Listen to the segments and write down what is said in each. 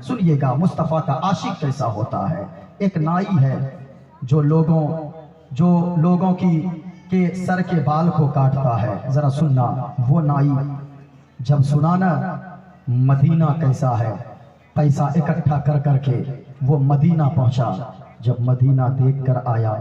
सुनिएगा मुस्तफ़ा का आशिक कैसा होता है। एक नाई है जो लोगों की के सर के बाल को काटता है। जरा सुनना, वो नाई जब सुना ना मदीना कैसा है, पैसा इकट्ठा कर करके वो मदीना पहुंचा। जब मदीना देखकर आया,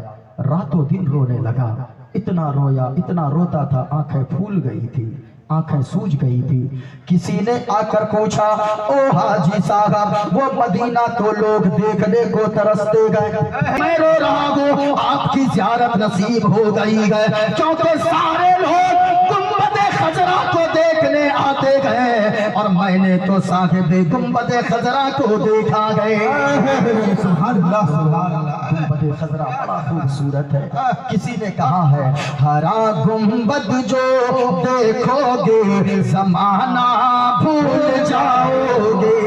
रातों दिन रोने लगा। इतना रोया, इतना रोता था, आंखें फूल गई थी, आंखें सूज गई थी। किसी ने आकर पूछा, ओ हाजी साहब, वो मदीना तो लोग देखने को तरसते गए, मैं रो रहा हूँ आपकी ज़ियारत नसीब हो गई है, क्योंकि सारे लोग गुंबदे खजरा को देखने आते गए और मैंने तो साहिबे गुंबदे खजरा को देखा गए। सुभान अल्लाह, सुभान अल्लाह। गुंबदे खजरा बड़ा खूबसूरत है। किसी ने कहा है, हरा गुंबद जो देखोगे ज़माना भूल जाओगे।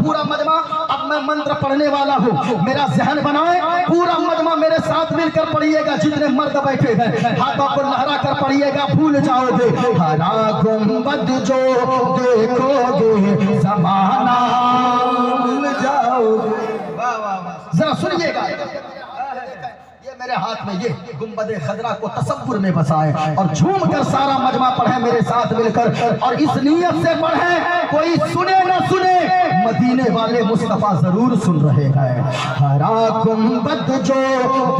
पूरा मजमा, अब मैं मंत्र पढ़ने वाला हूँ, मेरा ज़हन बनाए, पूरा मजमा मेरे साथ मिलकर पढ़िएगा। जितने मर्द बैठे हैं हाथों को लहरा कर पढ़िएगा, भूल जाओगे। हरा गुंबद जो देखोगे ज़माना भूल जाओगे। जरा सुनिएगा, ये मेरे हाथ में, ये गुंबदे खजरा को तसव्वुर में बसाए और झूम कर सारा मजमा पढ़े मेरे साथ मिलकर, और इस नीयत से पढ़े, कोई सुने न सुने, मदीने वाले मुस्तफा जरूर सुन रहे हैं। हरा गुंबद जो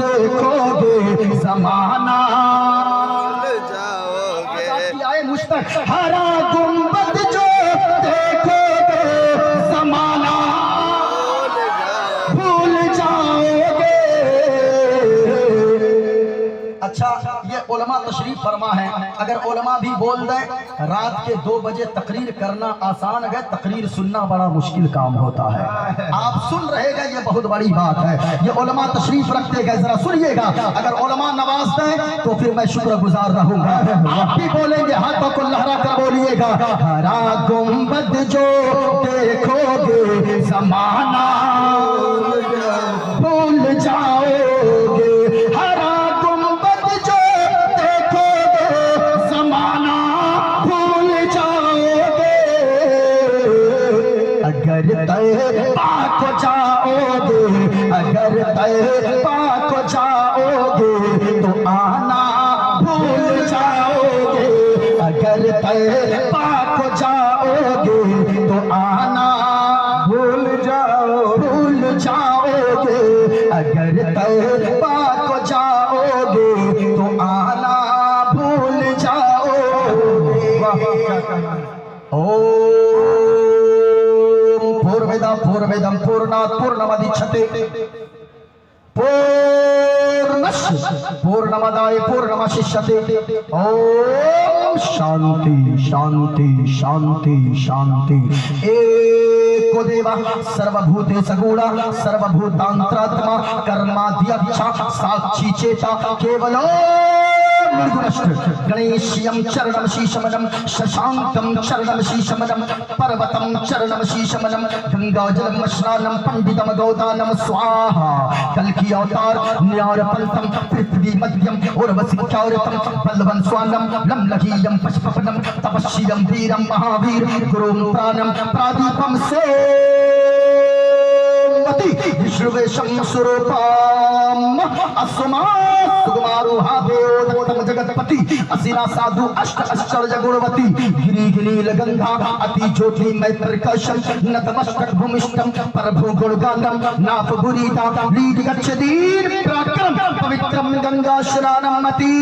देखोगे ज़माना भूल जाओगे। आए मुश्तक, हरा गुंबद जो देखोगे ज़माना भूल जाओगे। अच्छा, ये उलमा तशरीफ फरमा है। अगर उलमा भी बोल दें रात के 2 बजे तकरीर करना आसान है, तकरीर सुनना बड़ा मुश्किल काम होता है। आप सुन रहेगा, ये बहुत बड़ी बात है। ये उलमा तशरीफ रखते गए, जरा सुनिएगा। अगर उलमा नवाज दें तो फिर मैं शुक्रगुजार रहूंगा। आप भी बोलेंगे, हाथों को लहरा कर बोलिएगा, हरा गुंबद जो देखोगे ज़माना भूल जाओगे। हरा गुंबद जो देखोगे ज़माना भूल जाओगे। अगर तय पाक जाओगे, अगर तय पाक जाओगे तो आना भूल जाओगे। अगर तय पाक जाओगे तो आना भूल जाओगे। अगर तय पाक जाओगे तो आना भूल जाओगे। ओम पूर्वेदम पूर्वेदम पूर्णात् पूर्णमदच्यते पूर्णमदाय पूर्णमशिष्यते। ओम शांति शांति शांति शांति। एको देवा सर्वभूतेषु गूढ़ः सर्वभूतान्तरात्मा कर्माध्यक्ष साक्षी चेता केवलो गणेश्यं चरणं शीशमनं शशांकं चरणं शीशमनं पर्वतं चरणं शीशमनं गंगाजलं स्नानं पंडितं गौदानं स्वाहा। कल्कि अवतार न्यायपंथं पृथ्वी मध्यम उर्वशिख्यावृतं बलवन् स्वानं लम्लहीयं पशुपवनं तपस्वियं वीरं महावीर गुरुं प्राणं प्रादीपं से विश्वेशं स्वरूपम् अस्मा सुकुमारोहादेव जगतपति असिना साधु अष्ट आश्चर्य गुणवती गिरी गिनील गंगा अति ज्योति मैत्रकशं नतमस्तक भूमिष्ठं प्रभु गुणगानम नाथ गुरीता लीड गच्छदीर प्राक्रम पवित्रम गंगा स्नानम अति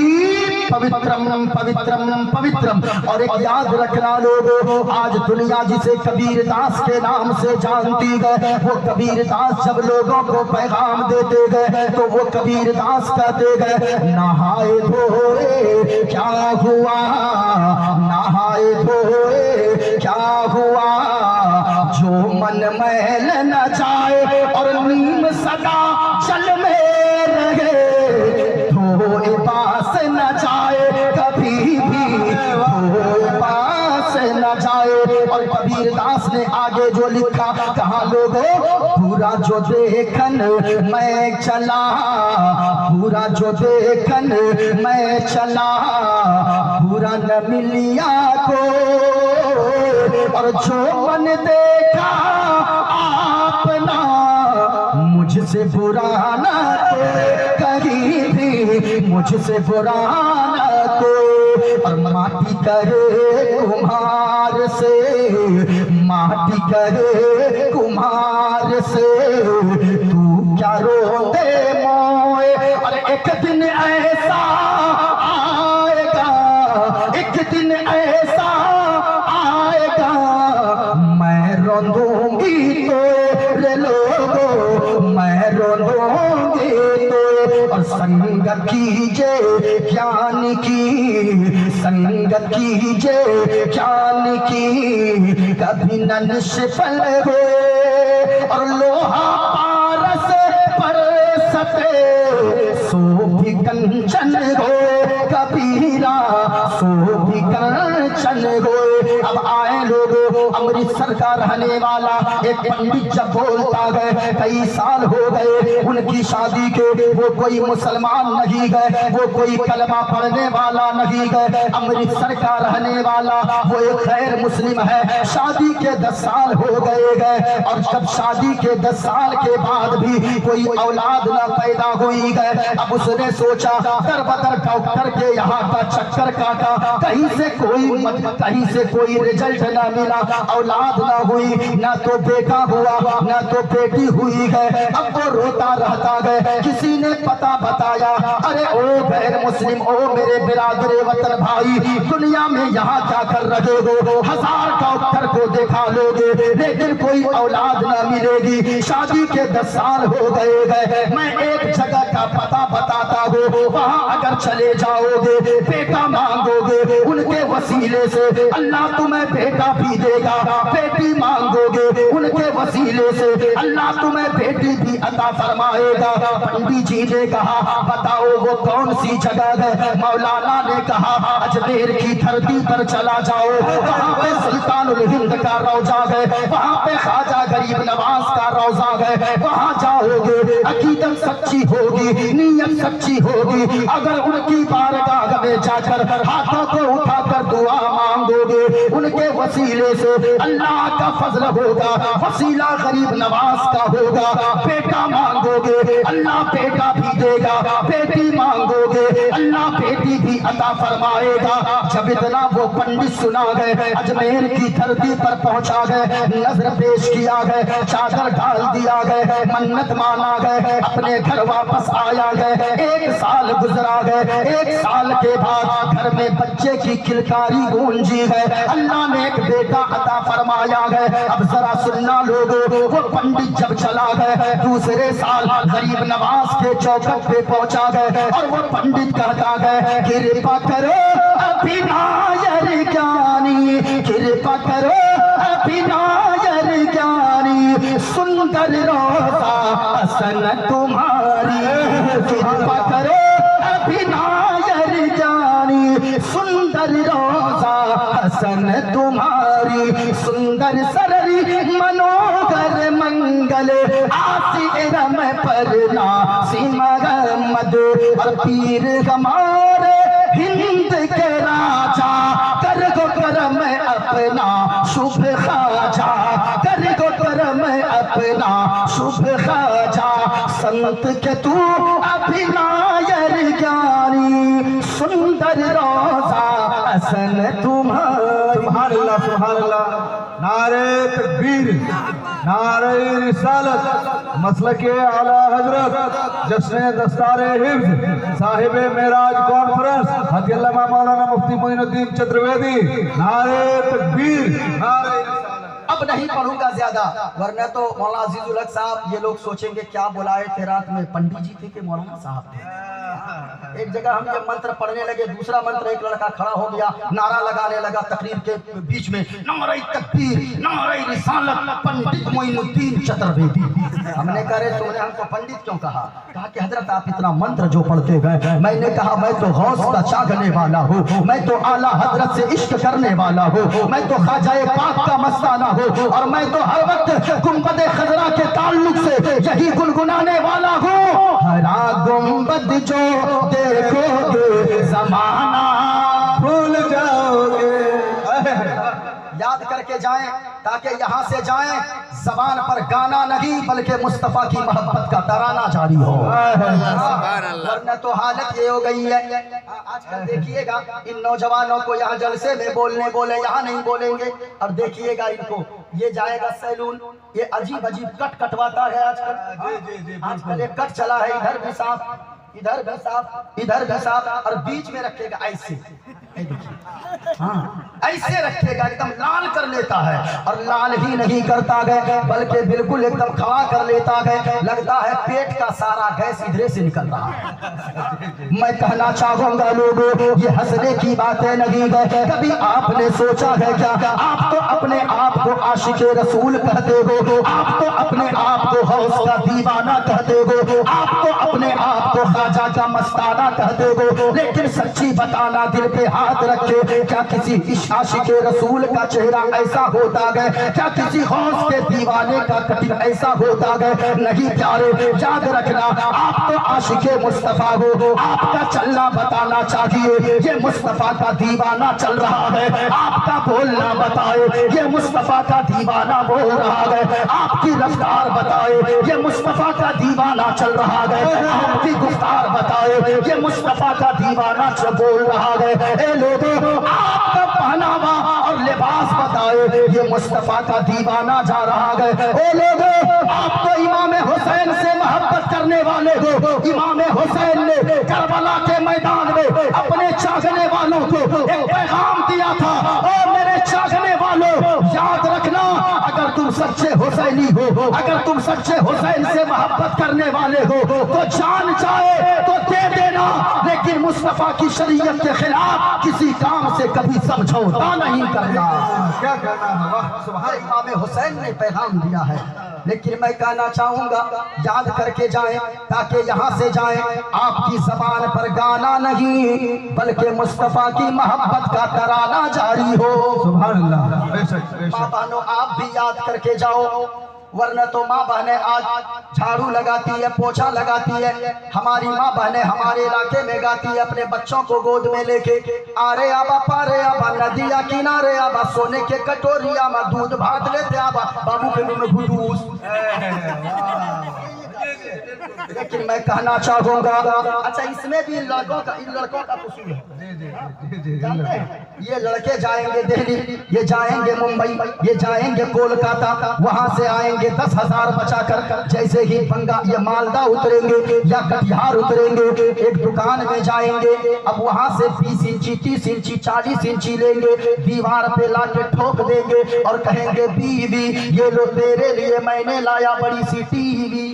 पवित्रम पवित्रम पवित्रम। और एक याद रखना लोगों, आज दुनिया जिसे कबीर दास के नाम से जानती है, वो कबीर दास जब लोगों को पैगाम देते गए तो वो कबीर दास कहते गए, नहाए धोए क्या हुआ, नहाए धोए क्या हुआ, जो मन मैल न जाए और नीम सदा जल में रहे, धोए पास न जाए कभी भी, धोए पास न जाए। और कबीर दास ने आगे जो लिखा, कहा लोगों पूरा जो देखन मैं चला, पूरा जो देखन मैं चला, पूरा न मिलिया को, और जो मन देखा मुझसे बुरा ना कोई कहीं भी, मुझसे बुरा ना कोई। और माटी करे कुम्हार से, माटी करे कुम्हार से, तू क्या रोते मोए। और एक दिन ऐसा आएगा, एक दिन ऐसा आएगा, मैं रोंदूंगी तो रे लोगों, मैं रोंदूंगी तो। और संगत कीजिए ज्ञान की, संगत कीजिए ज्ञान की, कभी न निष्फल हो। और लोहा पारस पर सटे, सो भी कंचन हो, कबीरा सो भी कंचन हो। अब आए लोग अमृतसर का रहने वाला एक पंडित जब बोलता है, कई साल हो गए उनकी शादी के, वो कोई मुसलमान नहीं गए, वो कोई कलमा पढ़ने वाला नहीं गए, अमृतसर का रहने वाला वो एक गैर मुस्लिम है। शादी के 10 साल हो गए और जब शादी के 10 साल के बाद भी कोई औलाद न पैदा हुई गए। अब उसने सोचा दर बदर डॉक्टर के यहाँ का चक्कर काटा, कहीं से कोई रिजल्ट ना मिला, औलाद ना हुई, ना तो बेटा हुआ ना तो बेटी हुई है। अब वो रोता रहता है। किसी ने पता बताया, अरे ओ गैर मुस्लिम, ओ मेरे बिरादरे वतन भाई, दुनिया में यहाँ क्या कर रहे हो, 1000 डॉक्टर को देखा लोगे लेकिन कोई औलाद ना मिलेगी। शादी के 10 साल हो गए। मैं एक जगह का पता बताता हूँ, वहाँ अगर चले जाओगे, बेटा मांगोगे, उनके वसीले से अल्लाह तुम्हें बेटा भी देगा। बेटी मांगोगे, उनके वसीले से अल्लाह तुम्हें बेटी भी अता फरमाएगा। पंडित जी ने कहा बताओ वो कौन सी जगह है। मौलाना ने कहा अजमेर की धरती पर चला जाओ, वहाँ पे सुल्तानुल हिंद का रौजा है, वहाँ पे ख्वाजा गरीब नवाज का रौजा है। वहाँ जाओगे, अकीदत सच्ची होगी, नीयत सच्ची होगी। अगर उनकी बारगाह में जाकर हाथों को उठाकर दुआ मांगोगे, उनके वसीले से अल्लाह का फजल होगा, वसीला गरीब नवाज का होगा। बेटा मांगोगे, अल्लाह बेटा भी देगा। बेटी मांगोगे, अल्लाह बेटी भी अता फरमाएगा। जब इतना वो पंडित सुना गए, अजमेर की धरती पर पहुंचा गए, नजर पेश किया गए, चादर डाल दिया गए, मन्नत माना गए, अपने घर वापस आया गए। 1 साल गुजरा गए। 1 साल के बाद घर में बच्चे की किलकारी गूंजी है, अल्लाह ने एक बेटा अता फरमाया है। अब जरा सुनना लोगों, वो पंडित जब चला गए, दूसरे साल गरीब नवाज के चौखट पे पहुंचा गए और वो पंडित कहता है कृपा करो अभिनायर ज्ञानी, कृपा करो अभिनायर ज्ञानी, सुंदर रोजा हसन तुम्हारी, कृपा करो अभिनायर ज्ञानी, सुंदर रोजा हसन तुम्हारी, सुंदर सररी मनोहर मंगल आसी रम परना सिमगमद। और पीर हमारे हिंद के राजा, कर गो करम अपना शुभ खाजा, कर गो करम अपना शुभ खाजा। संत के तू अभिनायर ज्ञानी, सुंदर रोजा हसन तुम्हारी। सुभान अल्लाह, सुभान अल्लाह। नारे तकबीर, नारे रिसालत, मसलके आला हजरत, जश्न दस्तारे हिफ्ज, साहिबे मेराज कॉन्फ्रेंस हज़रत मौलाना मुफ्ती मोइनुद्दीन चतुर्वेदी। नारे तकबीर, नारे रिसालत। अब नहीं पढ़ूंगा ज्यादा, वरना तो मौलाना अजीजुल हक साहब ये लोग सोचेंगे क्या बुलाए थे रात में, पंडित जी थे कि मौलाना साहब थे। एक जगह हम ये मंत्र पढ़ने लगे, दूसरा मंत्र एक लड़का खड़ा हो गया, नारा लगाने लगा तकरीर के बीच में, नारे तकबीर, नारे रिसालत, पंडित मोइनुद्दीन चतुर्वेदी। हमने कहा रे तुमने हमको पंडित क्यों कहा? कहा कि हजरत आप इतना मंत्र जो पढ़ते गए। मैंने कहा मैं तो गौस का चाहने वाला हूँ, मैं तो आला हजरत से इश्क करने वाला हूँ, मैं तो ख्वाजा पाक का मस्ताना हूँ, और मैं तो हर वक्त गुंबद खजरा के ताल्लुक से यही गुनगुनाने वाला हूँ। हरा गुंबद जो देखोगे जमाना भूल जाओगे। याद करके जाएं। ताकि यहाँ से जाएं जबान पर गाना नहीं बल्कि मुस्तफ़ा की मोहब्बत का तराना जारी हो। वरना तो हालत ये हो गई है, आजकल देखिएगा इन नौजवानों को यहाँ जलसे में बोले यहाँ नहीं बोलेंगे, और देखिएगा इनको ये जाएगा सैलून, ये अजीब अजीब कट कटवाता है आजकल एक कट चला है, इधर भी साफ इधर भी साफ इधर भी साफ, और बीच में रखेगा ऐसे, हाँ ऐसे रखेगा, एकदम लाल कर लेता है, और लाल ही नहीं करता गए बल्कि बिल्कुल एकदम खड़ा कर लेता गए, लगता है पेट का सारा गैस इधरे से निकल रहा है। मैं कहना चाहूंगा लोगों, ये हंसने की बातें नहीं गए, कभी आपने सोचा है क्या? आप तो अपने आप को आशिक़े रसूल कहते हो, आप तो अपने आप को हौस का दीवाना कहते हो, आप तो अपने आप को ख्वाजा का मस्ताना कहते हो, लेकिन सच्ची बताना दिल पे हाथ रखे, क्या किसी आशिक़े रसूल का चेहरा ऐसा होता गया? क्या किसी हौस के दीवाने का कटिंग ऐसा होता गया? नहीं प्यारे, याद रखना आप तो आशिक़े मुस्तफ़ा हो, आपका चलना बताना चाहिए ये मुस्तफ़ा का दीवाना चल रहा है, आपका बोलना बताए ये मुस्तफ़ा का दीवाना बोल रहा है, आपकी रफ्तार बताए ये मुस्तफ़ा का दीवाना चल रहा है, आपकी गुफ्तार बताए ये मुस्तफ़ा का दीवाना बोल रहा है। ए लोगों, आपका पहनावा और लिबास बताए ये मुस्तफ़ा का दीवाना जा रहा है। ए लोगों, आप तो इमाम हुसैन से मोहब्बत करने वाले हो, इमाम हुसैन ने करबला के मैदान में अपने चाहने वालों को एक पैगाम दिया था, ओ मेरे चाहने वालों, याद रखना अगर तुम सच्चे हुसैनी हो, अगर तुम सच्चे हुसैन से मोहब्बत करने वाले हो तो जान चाहे तो दे देना, लेकिन मुस्तफ़ा की शरीयत के खिलाफ किसी काम से कभी समझौता नहीं करना। क्या कहना है, वाह सुभान इमाम हुसैन ने पैगाम दिया है, लेकिन मैं कहना चाहूंगा याद करके जाएं ताकि यहाँ से जाएं आपकी जबान पर गाना नहीं बल्कि मुस्तफ़ा की मोहब्बत का तराना जारी हो। सुभान अल्लाह, बेशक माँ बहनों आप भी याद करके जाओ, वरना तो माँ बहनें आज झाड़ू लगाती है, पोछा लगाती है, हमारी माँ बहनें हमारे इलाके में गाती है अपने बच्चों को गोद में लेके, आरे आबा पारे आबा नदिया किनारे आबा सोने के कटोरिया में दूध भात लेते आबा बाबू के मुंह में घुटूस। लेकिन मैं कहना चाहूंगा, अच्छा इसमें भी इन लड़कों का कसूर है। जानते हैं ये लड़के जाएंगे दिल्ली, ये जाएंगे मुंबई, ये जाएंगे कोलकाता, वहां से आएंगे 10,000 बचाकर, जैसे ही बंगा ये मालदा उतरेंगे या कटिहार उतरेंगे, एक दुकान में जाएंगे, अब वहां से 20 इंची 30 इंची 40 इंची लेंगे, दीवार पे लाके ठोक देंगे और कहेंगे बीवी ये लो तेरे लिए मैंने लाया बड़ी सी टीवी,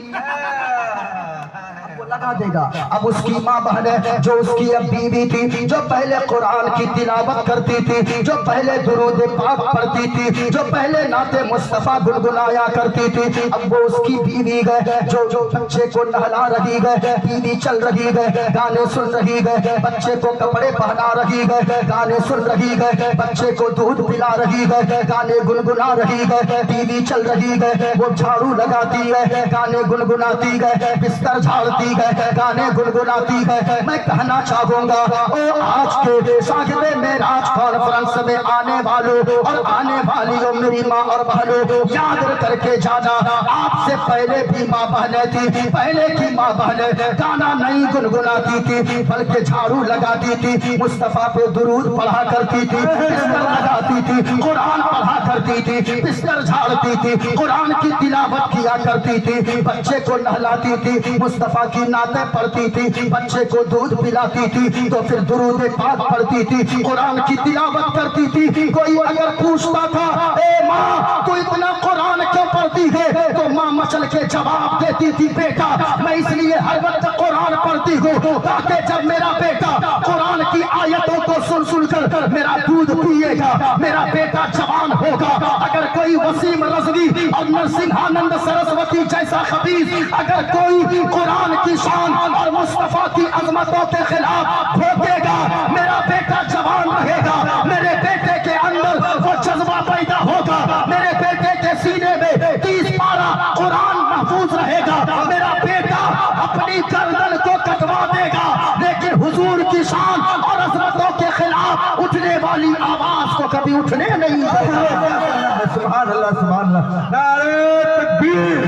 लगा देगा। अब उसकी माँ बहन है जो उसकी अब बीवी थी, जो पहले कुरान की तिलावत करती थी, जो पहले दुरूद पाक पढ़ती थी, जो पहले नाते मुस्तफ़ा गुनगुनाया करती थी, अब वो उसकी बीवी गए जो बच्चे को नहला रही गए, बीवी चल रही गए, गाने सुन रही गए, बच्चे को कपड़े पहना रही गए, गाने सुन रही गए, बच्चे को दूध पिला रही गए, गाने गुनगुना रही गए, बीवी चल रही गए, वो झाड़ू लगाती है, गाने गुनगुनाती गए, बिस्तर झाड़ती है, गाने गुनगुनाती है। मैं कहना चाहूंगा ओ आज के साहिबे मेराज कॉन्फ्रेंस में आने वालों और आने वाली मेरी माँ और बहनों, याद करके जाना आपसे पहले भी माँ बहनें थी, पहले की माँ बहनें गाना नहीं गुनगुनाती थी बल्कि झाड़ू लगाती थी, मुस्तफ़ा पे दुरूद पढ़ा करती थी, बिस्तर लगाती थी, कुरान पढ़ा करती थी, बिस्तर झाड़ती थी, कुरान की तिलावत किया करती थी, बच्चे को नहलाती थी, मुस्तफ़ा की नाते पढ़ती थी, बच्चे को दूध पिलाती थी, तो फिर दुरूद पाक पढ़ती थी, कुरान की तिलावत करती थी। कोई अगर पूछता था ए माँ तू इतना कुरान क्यों पढ़ती है, तो माँ मचल के जवाब देती थी बेटा मैं इसलिए हर वक्त कुरान पढ़ती हूँ ताकि जब मेरा बेटा कुरान की आयतों को सुन सुनकर मेरा दूध पिएगा, मेरा बेटा जवान होगा। अगर कोई वसीम रज़वी और नरसिंहानंद सरस्वती जैसा खबीज अगर कोई कुरान की शान और मुस्तफ़ा की अजमतों के खिलाफ भोगेगा, मेरा बेटा जवान रहेगा, मेरे बेटे के अंदर वो जज्बा पैदा होगा, मेरे बेटे के सीने में 30 पारा कुरान महफूज रहेगा, मेरा बेटा अपनी गर्दन को कटवा देगा, लेकिन हुजूर की शान और अजमतों के खिलाफ बाप उठने वाली आवाज को कभी उठने नहीं देगा। सुभान अल्लाह, सुभान अल्लाह। नारे तकबीर,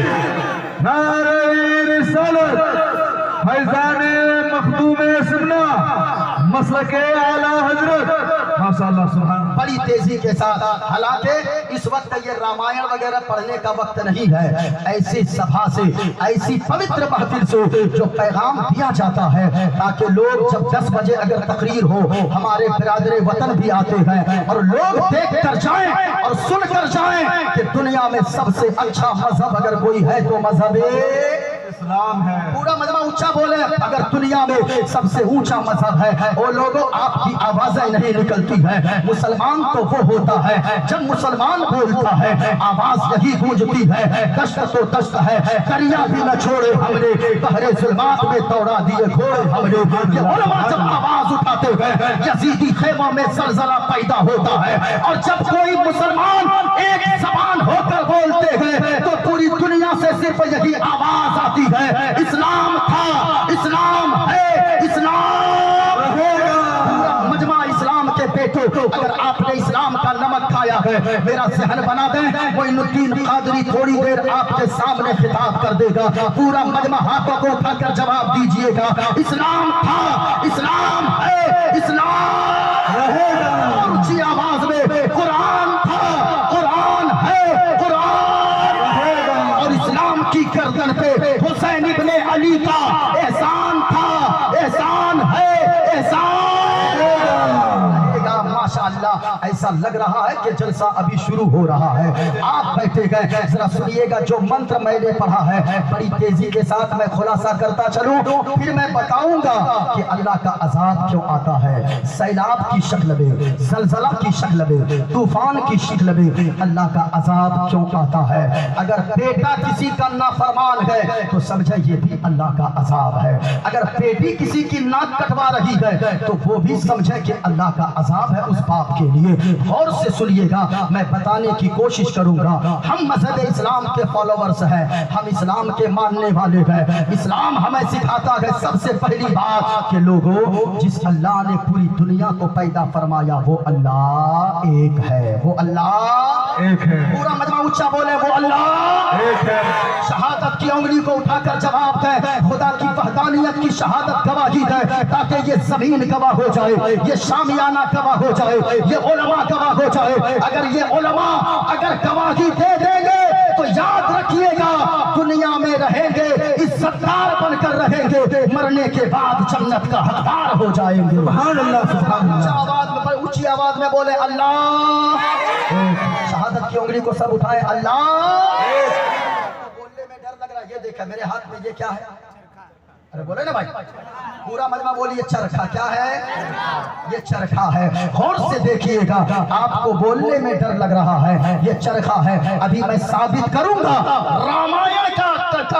नारे रिसालत, फैज़ाने मखदूमे सुन्ना, मसलके आला हजरत, माशाअल्लाह, सुभान। बड़ी तेजी के साथ, हालांकि इस वक्त ये रामायण वगैरह पढ़ने का वक्त नहीं है, ऐसी सभा से, ऐसी पवित्र महफिल से जो पैगाम दिया जाता है, ताकि लोग जब 10 बजे अगर तकरीर हो, हमारे बिरादरे वतन भी आते हैं और लोग देख कर जाएं और सुन कर जाएं कि दुनिया में सबसे अच्छा मजहब अगर कोई है तो मजहब इस्लाम है। पूरा मजमा ऊंचा बोले, अगर दुनिया में सबसे ऊंचा मजहब है, वो लोगों आपकी आवाजें नहीं निकलती है। मुसलमान तो वो होता है जब मुसलमान बोलता है आवाज यही गूंजती है, दश्त तो दश्त है, करिया भी न छोड़े हमने, बहरे जुल्मात में दौड़ा दिए घोड़े हमने। ये उलमा जब आवाज उठाते हैं यजीदी खेमों में जलजला पैदा होता है, और जब कोई मुसलमान एक जबान होकर बोलते हैं तो पूरी दुनिया से सिर्फ यही आवाज आती है, इस्लाम था, इस्लाम है, इस्लाम रहेगा। मजमा इस्लाम के बेटो, अगर आपने इस्लाम का नमक खाया है, मेरा जहन बना दें, मोइनुद्दीन कादरी थोड़ी देर आपके सामने खिताब कर देगा, पूरा मजमा हाथों को उठाकर जवाब दीजिएगा, इस्लाम था, इस्लाम है, इस्लाम रहेगा। ऊंची आवाज में कुरान था, कुरान है, कुरान रहेगा। और इस्लाम की गर्दन पे हुसैन इब्ने अली का एहसान था, एहसान है, एहसान रहेगा। माशाअल्लाह, ऐसा लग रहा है कि जलसा अभी शुरू हो रहा है। आप बैठे गए, जरा सुनिएगा जो मंत्र मैंने पढ़ा है, बड़ी तेजी के साथ मैं खुलासा करता चलूं, फिर मैं बताऊंगा कि अल्लाह का अजाब क्यों आता है, सैलाब की शक्ल में, जलजला की शक्ल में, तूफान की शक्ल में अल्लाह का अजाब क्यों आता है। अगर बेटा किसी का नाफरमान है तो समझे ये भी अल्लाह का अजाब है, अगर बेटी किसी की नाक कटवा रही है तो वो भी समझे कि अल्लाह का अजाब है उस बाप के लिए। गौर से सुनिएगा, मैं बताने की कोशिश करूंगा। हम मजहब इस्लाम के फॉलोवर्स हैं, हम इस्लाम के मानने वाले हैं। इस्लाम हमें सिखाता है सबसे पहली बात कि लोगों, जिस अल्लाह ने पूरी दुनिया को पैदा फरमाया वो अल्लाह एक है, वो अल्लाह एक है। पूरा मजमा ऊंचा बोले, वो अल्लाह एक है। शहादत की उंगली को उठाकर जवाब दे, खुदा की वहदानियत की शहादत गवाही दे, ताकि ये जमीन गवाह हो जाए, ये शामियाना गवाह हो जाए, ये उलमा गवाह हो जाए। अगर ये उलमा अगर गवाही दे देंगे तो याद रखिएगा दुनिया में रहेंगे, इज्जतदार बनकर रहेंगे, मरने के बाद जन्नत का हकदार हो जाएंगे। सुभान अल्लाह, सुभान अल्लाह। ऊंची आवाज में बोले अल्लाह। शहादत की उंगली को सब उठाए, अल्लाह। बोलने में डर लग रहा है, ये देखा मेरे हाथ में, ये क्या है? अरे बोले ना भाई, पूरा मजमा बोलिए, चरखा क्या है? ये चरखा है। गौर से देखिएगा, आपको बोलने में डर लग रहा है, ये चरखा है। अभी मैं साबित करूंगा रामायण का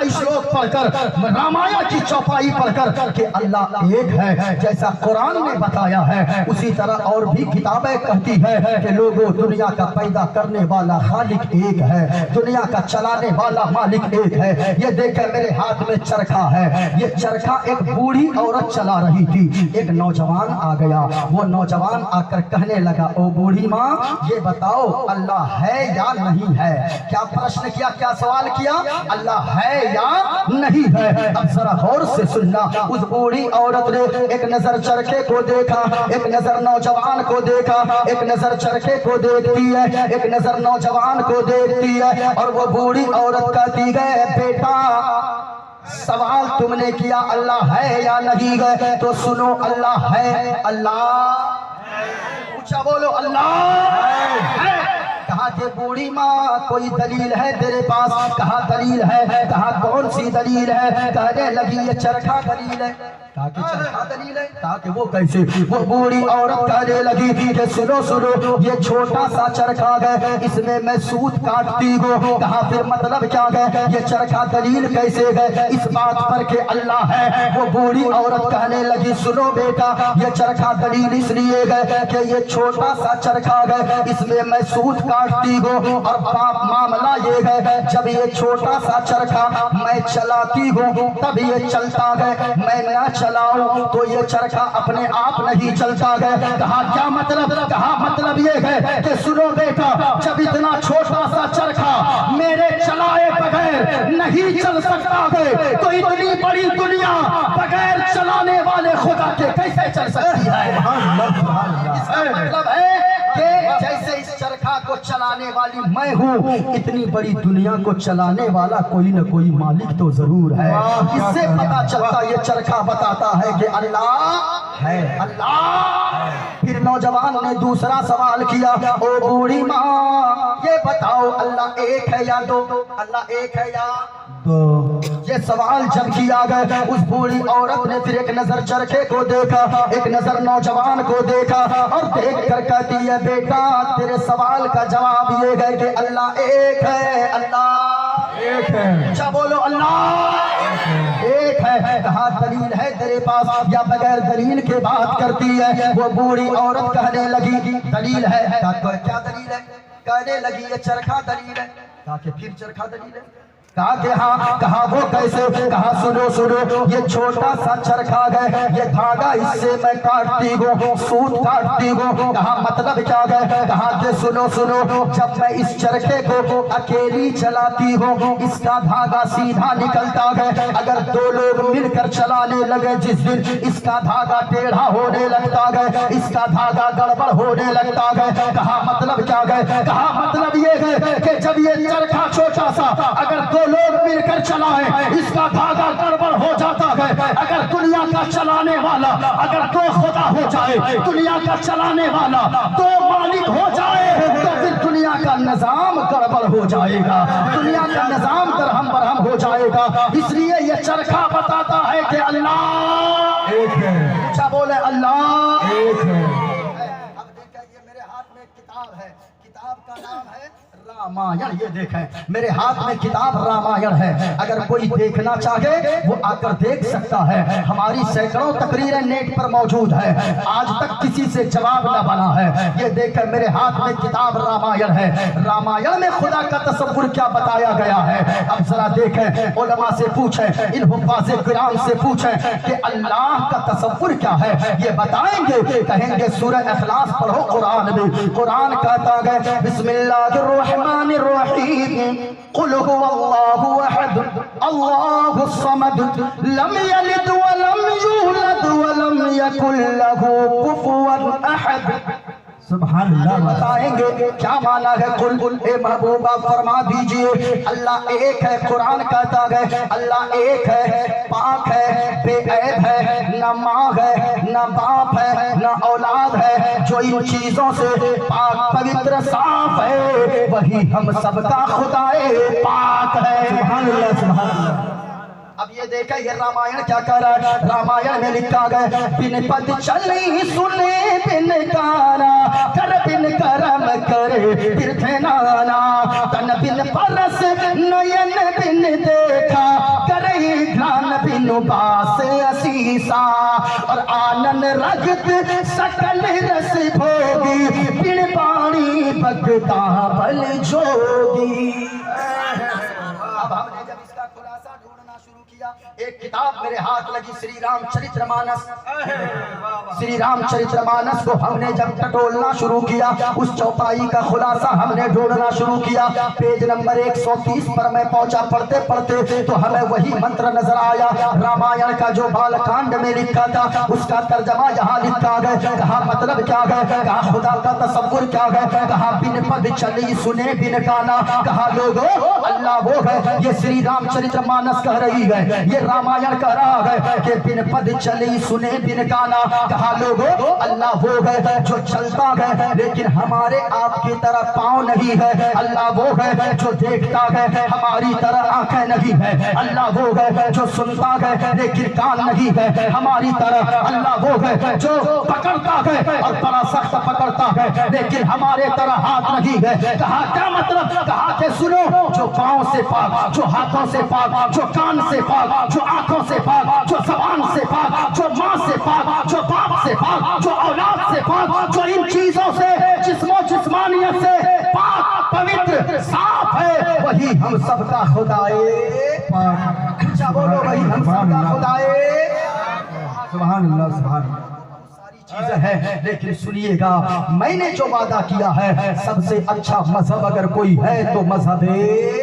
श्लोक पढ़कर, रामायण की चौपाई पढ़कर कि अल्लाह एक है, जैसा कुरान ने बताया है, उसी तरह और भी किताबें कहती है कि लोगों, दुनिया का पैदा करने वाला खालिक एक है, दुनिया का चलाने वाला मालिक एक है। ये देखे मेरे हाथ में चरखा है, ये चरखा एक बूढ़ी औरत चला रही थी। एक नौजवान आ गया, वो नौजवान आकर कहने लगा, ओ बूढ़ी माँ, ये बताओ अल्लाह है या नहीं है? क्या प्रश्न किया, क्या सवाल किया? अल्लाह है या नहीं है? अब जरा गौर से सुनना। उस बूढ़ी औरत ने एक नजर चरखे को देखा, एक नजर नौजवान को देखा, एक नजर चरखे को देखती है, एक नजर नौजवान को देखती है, और वो बूढ़ी औरत कहती है, बेटा सवाल तुमने किया अल्लाह है या नहीं है, तो सुनो अल्लाह है। अल्लाह ऊंचा बोलो, अल्लाह है। कहा कि बूढ़ी माँ कोई दलील है तेरे पास? कहा दलील है। कहा कौन सी दलील है? कहने लगी ये चरखा दलील है। कहा कि चरखा दलील है? कहा कि वो कैसे? वो बूढ़ी औरत कहने लगी कि सुनो सुनो, ये छोटा सा चरखा है, इसमें मैं सूत काटती हूँ। कहा फिर मतलब क्या है? ये चरखा दलील कैसे है इस बात पर कि अल्लाह है? वो बूढ़ी औरत कहने लगी, सुनो बेटा, ये चरखा दलील इसलिए है कि ये छोटा सा चरखा है, इसमें मैं सूत काट काटती हो। और बाप मामला ये है, जब ये छोटा सा चरखा मैं चलाती हूँ तब ये चलता है, मैं ना चलाऊं तो ये चरखा अपने आप नहीं चलता है। कहा क्या मतलब? कहा मतलब ये है कि सुनो बेटा, जब इतना छोटा सा चरखा मेरे चलाए बगैर नहीं चल सकता है, तो इतनी बड़ी दुनिया बगैर चलाने वाले खुदा के कैसे चल सकती है? इसका मतलब है कि जैसे इस चरखा को चलाने वाली मैं हूँ, इतनी बड़ी दुनिया को चलाने वाला कोई न कोई मालिक तो जरूर है। इससे पता चलता, ये चरखा बताता है कि अल्लाह है, अल्लाह। फिर नौजवान ने दूसरा सवाल किया, ओ बूढ़ी माँ ये बताओ अल्लाह एक है या दो? अल्लाह एक है या दो? ये सवाल जब किया गया, उस बूढ़ी औरत ने फिर एक नजर चरखे को देखा, एक नजर नौजवान को देखा और देख कर कहती है, बेटा तेरे सवाल का जवाब ये है कि अल्लाह एक है, अल्लाह एक है। अच्छा बोलो, अल्लाह एक है। कहा दलील है तेरे पास या बगैर दलील के बात करती है? वो बूढ़ी औरत कहने लगी दलील है। क्या दलील है? कहने लगी ये चरखा दलील है। कहा कि फिर चरखा दलील है? कहा कि हाँ। कहा वो कैसे? कहा सुनो सुनो, ये छोटा सा चरखा है, ये धागा इससे मैं काटती हूँ, सूत काटती हूँ। कहा मतलब क्या है? कहा कि सुनो सुनो, जब मैं इस चरखे को अकेली चलाती हूँ इसका धागा सीधा निकलता है, अगर दो लोग मिलकर चलाने लगे जिस दिन इसका धागा टेढ़ा होने लगता है, इसका धागा गड़बड़ होने लगता है। कहा मतलब क्या है? कहा मतलब ये है कि जब ये चरखा छोटा सा अगर दो लोग मिलकर चलाएं इसका धागा गड़बड़ हो जाता है। अगर दुनिया का चलाने वाला अगर दो खुदा हो जाए, दुनिया का चलाने वाला दो मालिक हो जाए, तो फिर दुनिया का निजाम गड़बड़ हो जाएगा, दुनिया का निजाम दरहम बरहम हो जाएगा। इसलिए ये चरखा बताता है कि अल्लाह एक है। अच्छा बोले, अल्लाह एक है। अब देखिए, ये मेरे हाथ में किताब है, किताब का नाम है रामायण। ये देखें मेरे हाथ में किताब रामायण है, अगर कोई देखना चाहे वो आकर देख सकता है। हमारी सैकड़ों तकरीरें नेट पर मौजूद है, आज तक किसी से जवाब न बना है। ये देखें मेरे हाथ में किताब रामायण है, रामायण में खुदा का तसव्वुर क्या बताया गया है। अब जरा देखें, उलमा से पूछें, इन हुफ़ाज़े कुरान से पूछें कि अल्लाह का तसव्वुर क्या है, ये बताएंगे। कहेंगे सूरह इखलास पढ़ो कुरान में, कुरान कहता है बिस्मिल्लाहिर्रहमानिर्रहीम, कुल हुवल्लाहु अहद अल्लाहुस समद लम यलिद व लम यूलद व लम यकुल लहू कुफुवन अहद। सुभान अल्लाह। बताएंगे क्या माना है कुल। ए महबूबा फरमा दीजिए, अल्लाह एक है। कुरान कहता है अल्लाह एक है, पाक है, बेऐब है, न माँ है, न बाप है, न औलाद है। जो इन चीजों से पाक पवित्र साफ है वही हम सबका खुदाए पाक है। सुभान अल्लाह, सुभान अल्लाह। अब ये देखा, ये रामायण क्या कर रहा है। रामायण में लिखा गया, बिन पद चली सुने बिन काना, कर बिन करम करे तीर्थ नाना, तन बिन परस नयन बिन देखा, करे घ्राण बिन बास असीसा, और आनंद रगत सकल रस भोगी, बिन पानी भगता बल जोगी। अब हमने जब इसका खुलासा ढूंढना शुरू किया, एक किताब मेरे हाथ लगी, श्री रामचरितमानस। श्री रामचरितमानस को हमने जब टटोलना शुरू किया, उस चौपाई का खुलासा हमने ढूंढना शुरू किया। पेज नंबर 130 पर मैं पहुंचा, पढ़ते पढ़ते तो हमें वही मंत्र नजर आया। रामायण का जो बालकांड में लिखा था उसका तर्जमा यहाँ लिखा गया। कहा मतलब क्या है? कहा खुदा का तसव्वुर क्या है? कहा बिन पद चली सुने बिन काना। कहा लोगों अल्लाह वो है, ये श्री रामचरितमानस कह रही है, ये रामायण कह रहा है कि बिन पद चली सुने बिन काना। कहा लोगों अल्लाह वो है जो चलता है लेकिन हमारे आपकी तरह पाँव नहीं है। अल्लाह वो है जो देखता है हमारी तरह आंखें नहीं है। अल्लाह वो है जो सुनता है लेकिन कान नहीं है हमारी तरह। अल्लाह वो है जो पकड़ता है और बड़ा सख्त पकड़ता है लेकिन हमारे तरह हाथ नहीं है। कहा क्या मतलब? कहा कि सुनो, जो पाँव से पाक, जो हाथों से पाक, जो कान से पाक, जो आंखों से पाक, जो जबान से पाक, जो माँ से पाक, जो बाप से पाक, जो औलाद से पाक, जो इन चीजों से जिस्मो जिस्मानियत से पाक पवित्र साफ है, वही हम सबका खुदाए पाक। अच्छा बोलो, वही हम सबका खुदाए। सुभान अल्लाह, सुभान अल्लाह। चीजें हैं, लेकिन सुनिएगा, मैंने जो वादा किया है, सबसे अच्छा मजहब अगर कोई है तो मजहब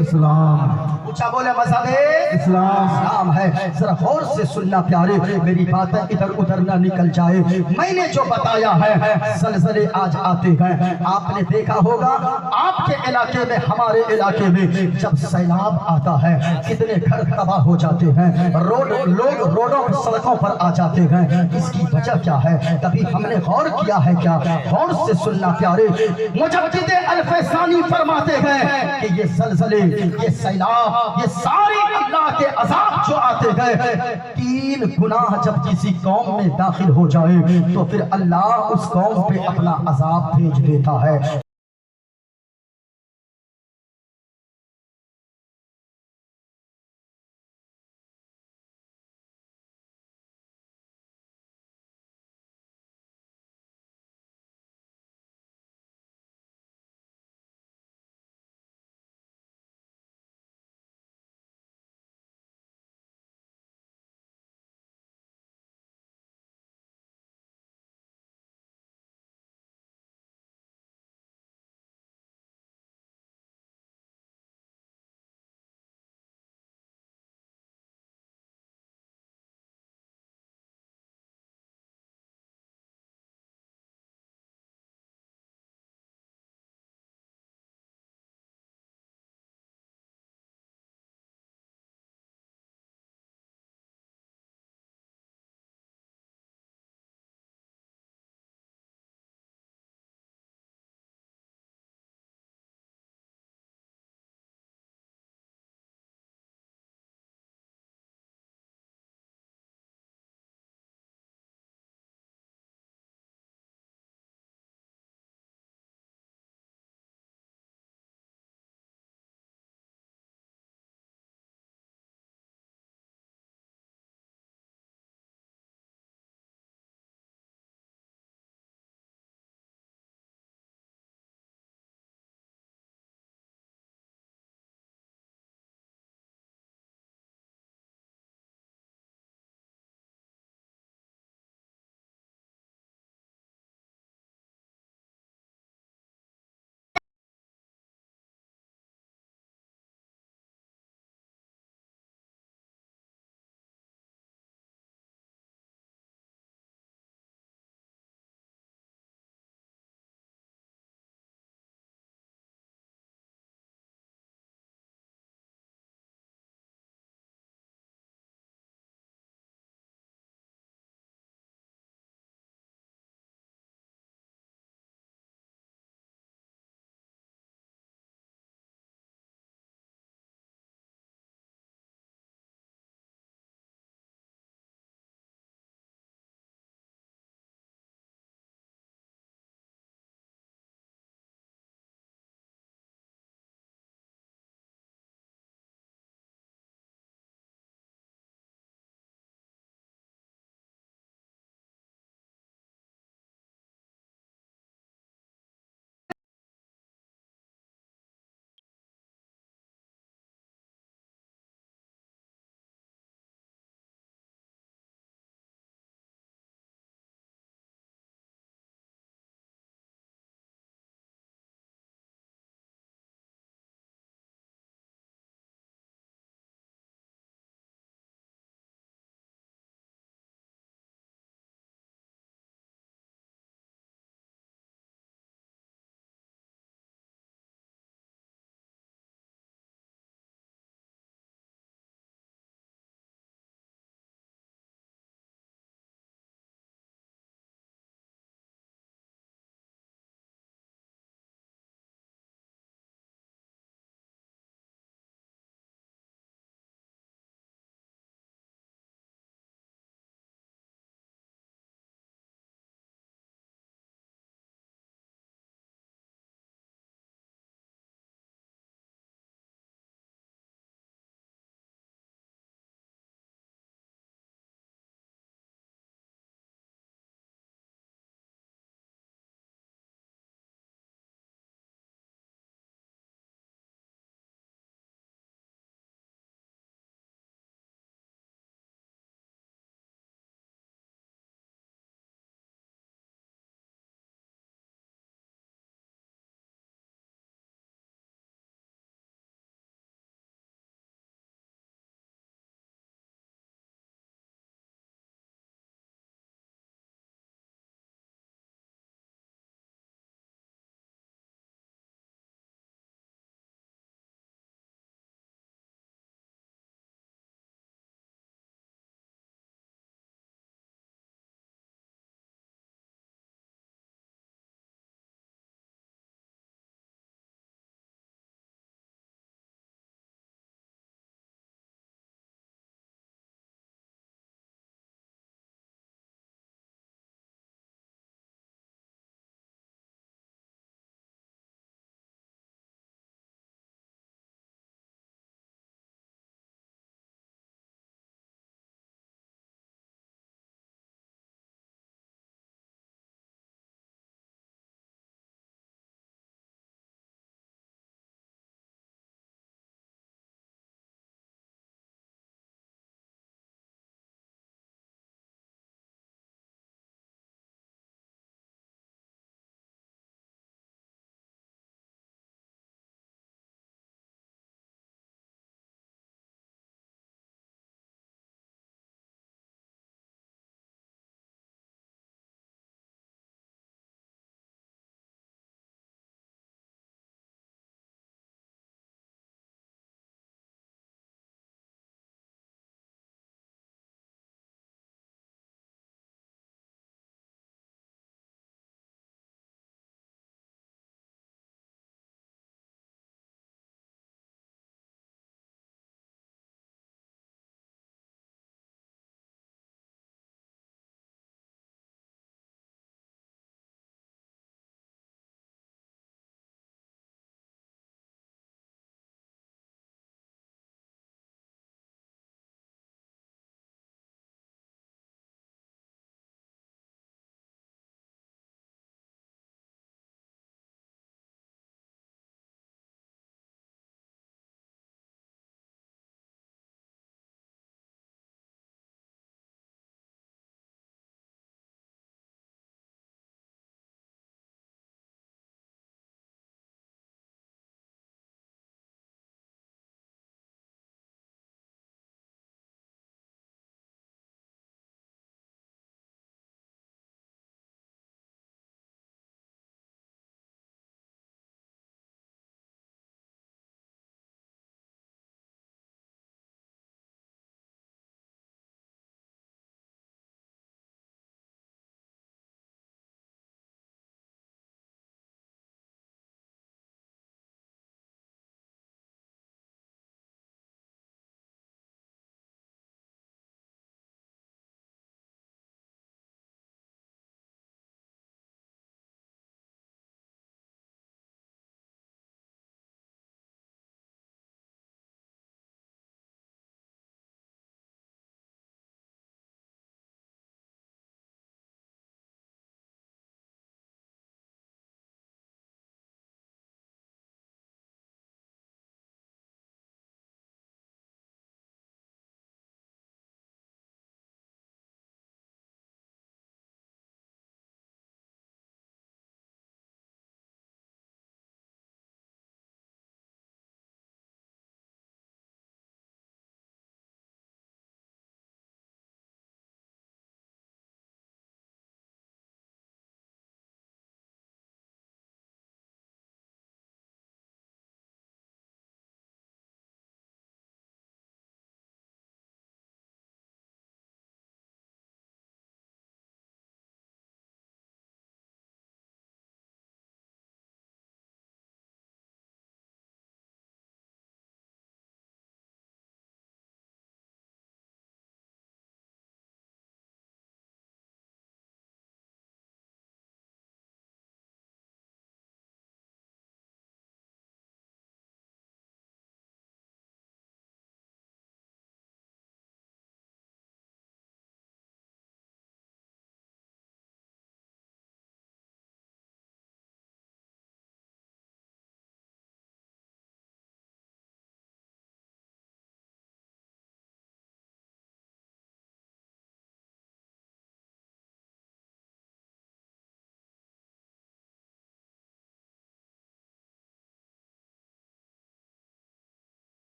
इस्लाम। ऊंचा बोले, मजहब इस्लाम। इस्लाम है। जरा गौर से सुनना प्यारे, मेरी बातें इधर उधर ना निकल जाए। मैंने जो बताया है, ज़लज़ले आज आते हैं, आपने देखा होगा आपके इलाके में, हमारे इलाके में जब सैलाब आता है कितने घर तबाह हो जाते हैं, लोग रोडों पर, सड़कों पर आ जाते हैं। इसकी वजह क्या है? कभी हमने गौर किया है क्या? गौर से सुनना प्यारे, मुजद्दिद अल-फैसानी फरमाते हैं कि ये ज़लज़ले, ये सैलाब, ये सारे अल्लाह के अज़ाब जो आते हैं, 3 गुनाह जब किसी कौम में दाखिल हो जाए तो फिर अल्लाह उस कौम पे अपना अज़ाब भेज देता है।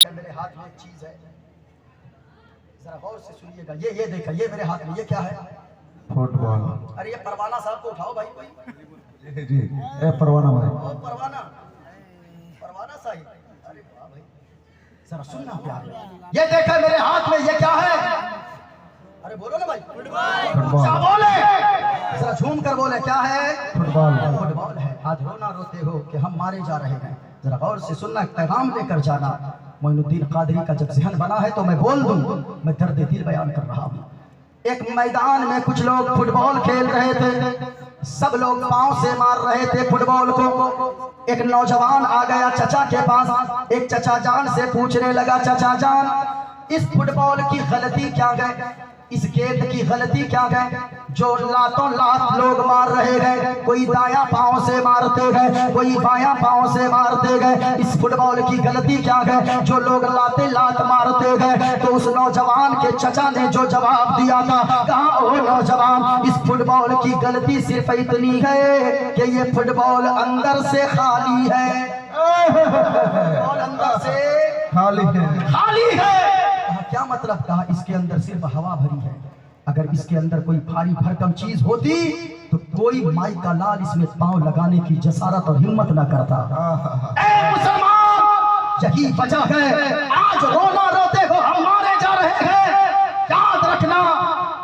देखें मेरे हाथ में एक चीज है, जरा गौर से सुनिएगा। ये देखा, ये मेरे हाथ में ये क्या है? फुटबॉल। अरे ये परवाना साहब को उठाओ भाई कोई। जी ए परवाना भाई। ओ परवाना, परवाना साहिब, अरे वाह भाई, जरा सुनना प्यार। ये देखा मेरे हाथ में ये क्या है? अरे बोलो ना भाई, फुटबॉल। क्या बोले? जरा झूम कर बोले, क्या है? फुटबॉल। फुटबॉल है। आज रोना रोते हो कि हम मारे जा रहे हैं। जरा गौर से सुनना, पैगाम लेकर जाना। मोइनुद्दीन कादरी का जब जहन बना है तो मैं बोल दूं, मैं दर्द दिल बयान कर रहा हूं। एक मैदान में कुछ लोग फुटबॉल खेल रहे थे, सब लोग पांव से मार रहे थे फुटबॉल को। एक नौजवान आ गया चचा के पास, एक चचा जान से पूछने लगा, चचा जान इस फुटबॉल की गलती क्या है, इस गेंद की गलती क्या है जो लातों लात लोग मार रहे हैं? कोई दायां पांव से मारते हैं, कोई बायां पांव से मारते हैं। इस फुटबॉल की गलती क्या है जो लोग लाते लात मारते हैं? तो उस नौजवान के चचा ने जो जवाब दिया था, कहा ओ नौजवान, इस फुटबॉल की गलती सिर्फ इतनी है कि ये फुटबॉल अंदर से खाली है। फुटबॉल अंदर से खाली है, खाली है। क्या मतलब? कहा इसके अंदर सिर्फ हवा भरी है। अगर इसके अंदर कोई भारी भरकम चीज होती तो कोई माई का लाल इसमें पांव लगाने की जसारत और हिम्मत न करता। ए मुसलमान, यही वजह है आज रोना रोते हो हम मारे जा रहे हैं। याद रखना,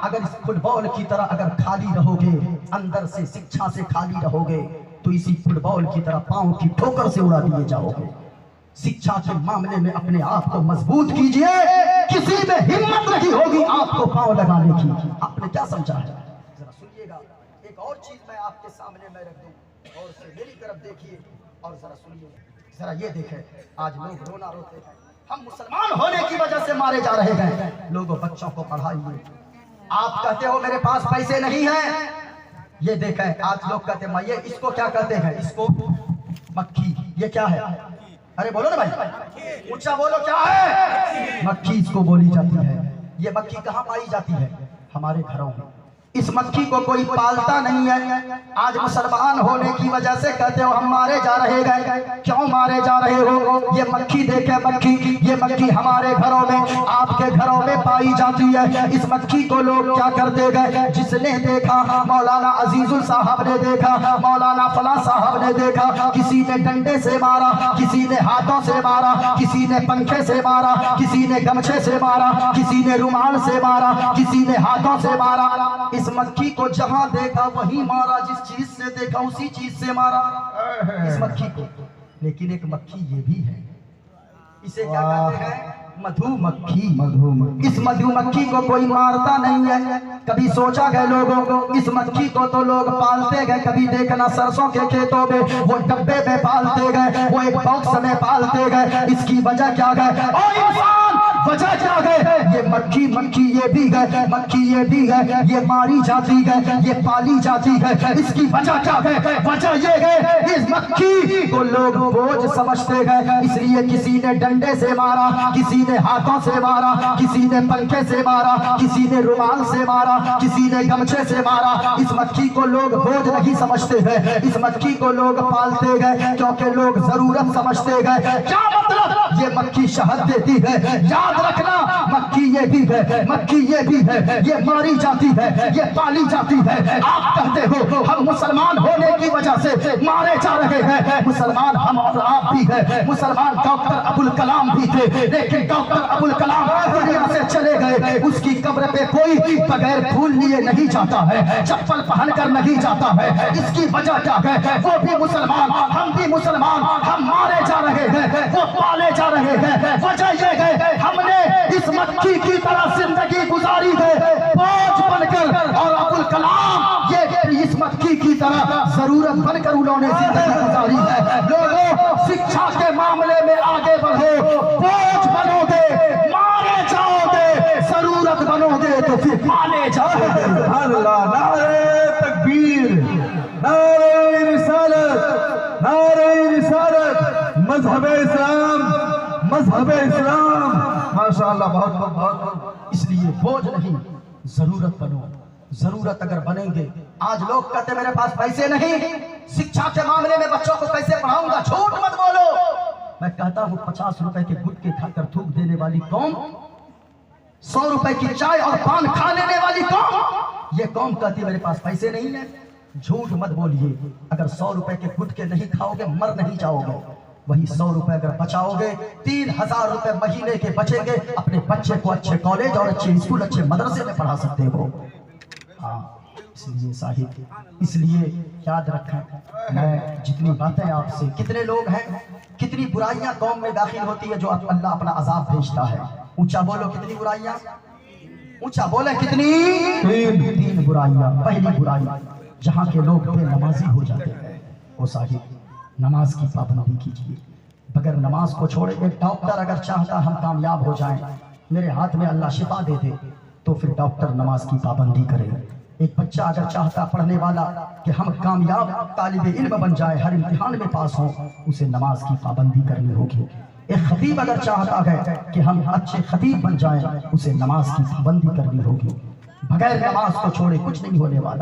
अगर इस फुटबॉल की तरह अगर खाली रहोगे, अंदर से शिक्षा से खाली रहोगे, तो इसी फुटबॉल की तरह पांव की ठोकर से उड़ा दिए जाओगे। शिक्षा के मामले में अपने आप को मजबूत कीजिए, किसी में हिम्मत नहीं होगी आपको पांव लगाने की। आपने क्या समझा है? जरा सुनिएगा, एक और चीज मैं आपके सामने मैं रख दूं, और से मेरी तरफ देखिए और जरा सुनिए। जरा ये देखें, आज लोग रोना रोते हैं, हम मुसलमान होने की वजह से मारे जा रहे हैं। लोगों बच्चों को पढ़ाइए, आप कहते हो मेरे पास पैसे नहीं है। ये देखें, आज लोग कहते हैं ये इसको क्या कहते हैं? इसको मक्खी। ये क्या है? अरे बोलो ना भाई, ऊंचा बोलो, क्या है? मक्खी इसको बोली जाती है। ये मक्खी कहाँ पाई जाती है? हमारे घरों में। इस मक्खी को कोई पालता नहीं है। आज मुसलमान होने की वजह से कहते हो हम मारे जा रहे हैं। क्यों मारे जा रहे हो? ये मक्खी देखे, मक्खी, ये मक्खी हमारे घरों में, आपके घरों में पाई जाती है। इस मक्खी को लोग क्या करते गए? जिसने देखा, मौलाना अजीजुल साहब ने देखा, मौलाना फला साहब ने देखा, किसी ने डंडे से मारा, किसी ने हाथों से मारा, किसी ने पंखे से मारा, किसी ने गमछे से मारा, किसी ने रुमाल से मारा, किसी ने हाथों से मारा। इस मक्खी को जहां देखा वहीं मारा, जिस चीज से देखा उसी चीज से मारा इस मक्खी को। लेकिन एक मक्खी ये भी है, इसे क्या कहते हैं? मधुमक्खी। मधुमक्खी। इस मधुमक्खी को कोई मारता नहीं है। कभी सोचा गया लोगों को, इस मक्खी को तो लोग पालते गए। कभी देखना सरसों के खेतों में वो डब्बे में पालते गए, वो एक बॉक्स में पालते गए। इसकी वजह क्या है? ओ इंसान, वजह क्या है? ये मक्खी, मक्खी ये भी है, मक्खी ये भी है, ये मारी जाती है, ये पाली जाती है। इसकी वजह क्या है? वजह ये है, इस मक्खी को लोग बोझ समझते हैं, इसलिए किसी ने डंडे से मारा, किसी ने हाथों से मारा, किसी ने पंखे से मारा, किसी ने रुमाल से मारा, किसी ने गमछे से मारा। इस मक्खी को लोग बोझ नहीं समझते हैं, इस मक्खी को लोग पालते गए क्योंकि लोग जरूरत समझते गए। क्या मतलब? ये मक्खी शहद देती है। याद रखना, मक्खी ये भी है, मक्खी ये भी है, ये मारी जाती है, ये पाली जाती है। आप कहते हो हम मुसलमान होने की वजह से मारे जा रहे हैं। मुसलमान हम और आप भी है। मुसलमान डॉक्टर अबुल कलाम भी थे, लेकिन डॉक्टर अबुल कलाम दुनिया से चले गए। उसकी कब्र पे कोई बगैर फूल लिए नहीं जाता है, चप्पल पहनकर नहीं जाता है। इसकी वजह क्या है? वो भी मुसलमान, हम भी मुसलमान, हम मारे जा रहे हैं, वो पाले जा रहे हैं। वजह ये है, हमने इस मक्खी की तरह जिंदगी गुजारी है, बोझ बनकर। और अबुल कलाम ये इस मक्खी की तरह जरूरत बनकर उन्होंने जिंदगी गुजारी है। लोगों, शिक्षा के मामले में आगे बढ़ो, बोझ बनोगे, मारे जाओगे, जरूरत बनोगे तो फिर पाले जाओगे। अल्लाह, नारे तकबीर, नारे रिसालत, नारे रिसालत, मजहबे इस्लाम, मजहबे इस्लाम। माशाअल्लाह, बहुत बहुत बहुत। इसलिए बोझ नहीं, जरूरत बनो। जरूरत अगर बनेंगे, आज लोग कहते मेरे पास पैसे नहीं, शिक्षा के मामले में बच्चों को कैसे पढ़ाऊंगा? झूठ मत बोलो। मैं कहता हूँ 50 रुपए के गुटके खाकर थूक देने वाली कौम, 100 रुपए की चाय और पान खा लेने वाली कौम, ये कौम कहती मेरे पास पैसे नहीं है। झूठ मत बोलिए, अगर 100 रुपए के गुटके नहीं खाओगे मर नहीं जाओगे। वही 100 रुपए अगर बचाओगे 3000 रुपए महीने के बचेंगे, अपने बच्चे को अच्छे कॉलेज और अच्छे स्कूल अच्छे मदरसे में पढ़ा सकते हो। हाँ, इसलिए साहिब, इसलिए याद रखें, मैं जितनी बातें आपसे, कितने लोग हैं, कितनी बुराइयां कौम में दाखिल होती है जो अल्लाह अपना अजाब भेजता है। ऊंचा बोलो, कितनी बुराइयां, ऊंचा बोले कितनी, तीन बुराइयां। पहली बुराई, जहां के लोग बेनमाजी हो जाते हैं, वो साहिब नमाज की पाबंदी कीजिए। बगैर नमाज को छोड़े, एक डॉक्टर अगर चाहता हम कामयाब हो जाएं, मेरे हाथ में अल्लाह शिफा दे दे, तो फिर डॉक्टर नमाज की पाबंदी करे। एक बच्चा अगर चाहता पढ़ने वाला कि हम कामयाब तालिबे इल्म बन जाए, हर इम्तिहान में पास हो, उसे नमाज की पाबंदी करनी होगी। एक खतीब अगर चाहता है कि हम अच्छे खतीब बन जाएं, उसे नमाज की पाबंदी करनी होगी। बगैर नमाज को छोड़े कुछ नहीं होने वाला।